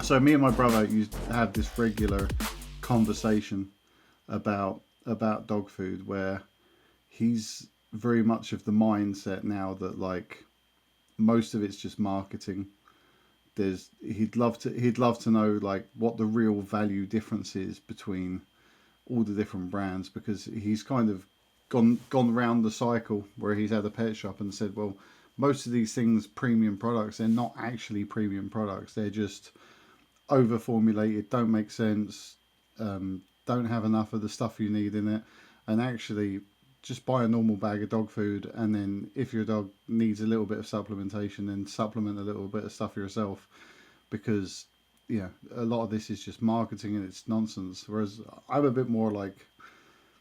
So me and my brother used to have this regular conversation about dog food, where he's very much of the mindset now that like most of it's just marketing. He'd love to know like what the real value difference is between all the different brands, because he's kind of gone round the cycle where he's had a pet shop and said, well, most of these things, premium products, they're not actually premium products. They're just over formulated, don't make sense, don't have enough of the stuff you need in it, and actually just buy a normal bag of dog food, and then if your dog needs a little bit of supplementation, then supplement a little bit of stuff yourself, because a lot of this is just marketing and it's nonsense. Whereas I'm a bit more like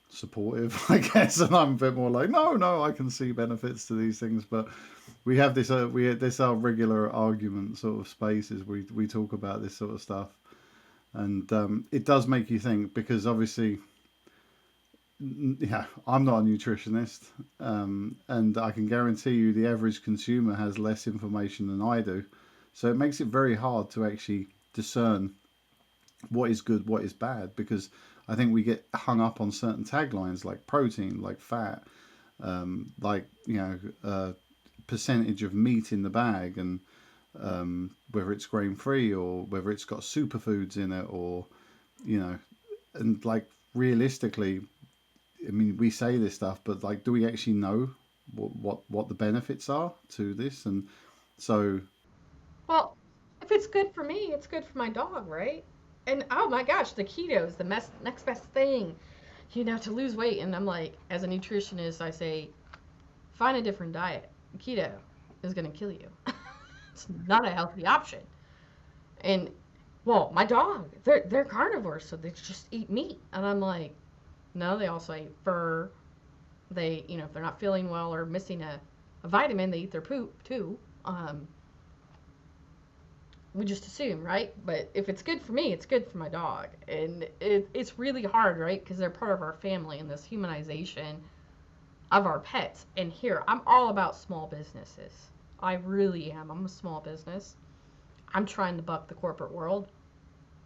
supportive, I guess, and I'm a bit more like, no, I can see benefits to these things, but we our regular argument sort of spaces. We talk about this sort of stuff, and it does make you think, because obviously, yeah, I'm not a nutritionist, and I can guarantee you the average consumer has less information than I do, so it makes it very hard to actually discern what is good, what is bad, because I think we get hung up on certain taglines like protein, like fat, like percentage of meat in the bag, and whether it's grain free or whether it's got superfoods in it, or you know, and like realistically, I mean, we say this stuff, but like, do we actually know what the benefits are to this? And so, Well, if it's good for me, it's good for my dog, right? And oh my gosh, the keto is the next best thing, to lose weight. And I'm like, as a nutritionist, I say, find a different diet. Keto is going to kill you. It's not a healthy option. And well, my dog, they're carnivores, so they just eat meat. And I'm like, no, they also eat fur. They, if they're not feeling well or missing a vitamin, they eat their poop too. We just assume, right? But if it's good for me, it's good for my dog. And it's really hard, right? Because they're part of our family and this humanization of our pets. And here, I'm all about small businesses. I really am. I'm a small business. I'm trying to buck the corporate world.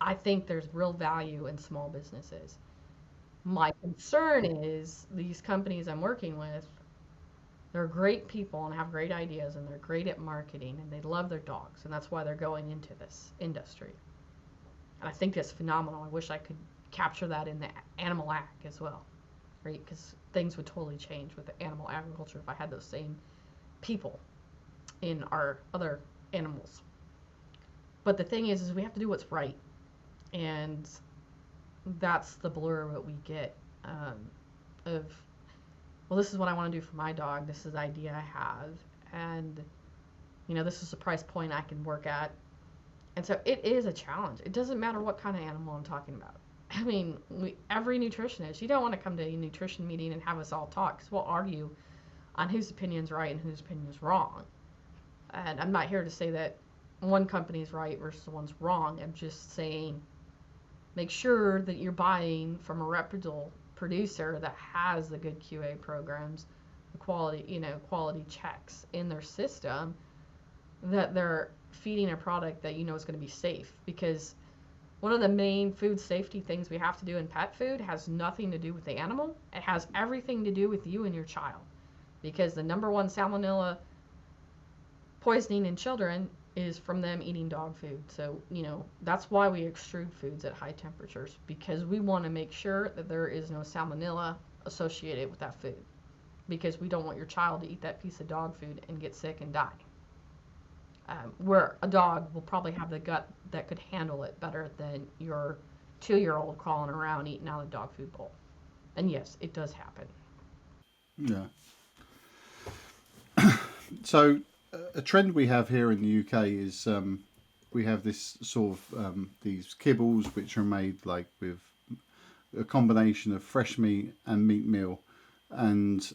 I think there's real value in small businesses. My concern is these companies I'm working with, they're great people and have great ideas and they're great at marketing and they love their dogs and that's why they're going into this industry. And I think that's phenomenal. I wish I could capture that in the animal act as well, right? Because things would totally change with the animal agriculture if I had those same people in our other animals. But the thing is we have to do what's right, and that's the blur that we get of, well, this is what I want to do for my dog. This is the idea I have, and this is the price point I can work at. And so it is a challenge. It doesn't matter what kind of animal I'm talking about. I mean, every nutritionist, you don't want to come to a nutrition meeting and have us all talk, because we'll argue on whose opinion's right and whose opinion's wrong. And I'm not here to say that one company's right versus the one's wrong. I'm just saying make sure that you're buying from a reputable producer that has the good QA programs, the quality checks in their system, that they're feeding a product that is going to be safe. Because one of the main food safety things we have to do in pet food has nothing to do with the animal. It has everything to do with you and your child. Because the number one salmonella poisoning in children is from them eating dog food. So, that's why we extrude foods at high temperatures, because we want to make sure that there is no salmonella associated with that food. Because we don't want your child to eat that piece of dog food and get sick and die. Where a dog will probably have the gut that could handle it better than your 2-year-old crawling around eating out of the dog food bowl. And yes, it does happen. yeah. So a trend we have here in the UK is we have this sort of these kibbles which are made like with a combination of fresh meat and meat meal. And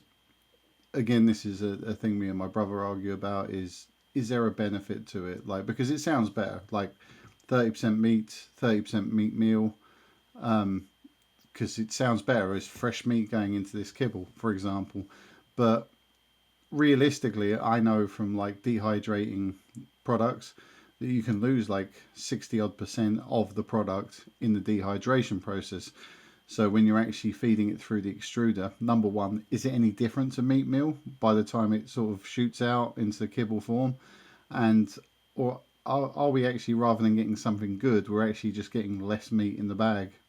again, this is a thing me and my brother argue about: is there a benefit to it? Like, because it sounds better, like 30% meat, 30% meat meal, because it sounds better as fresh meat going into this kibble, for example. But realistically, I know from like dehydrating products you can lose like 60 odd percent of the product in the dehydration process. So when you're actually feeding it through the extruder, number one, is it any different to meat meal by the time it sort of shoots out into the kibble form? And or are we actually, rather than getting something good, we're actually just getting less meat in the bag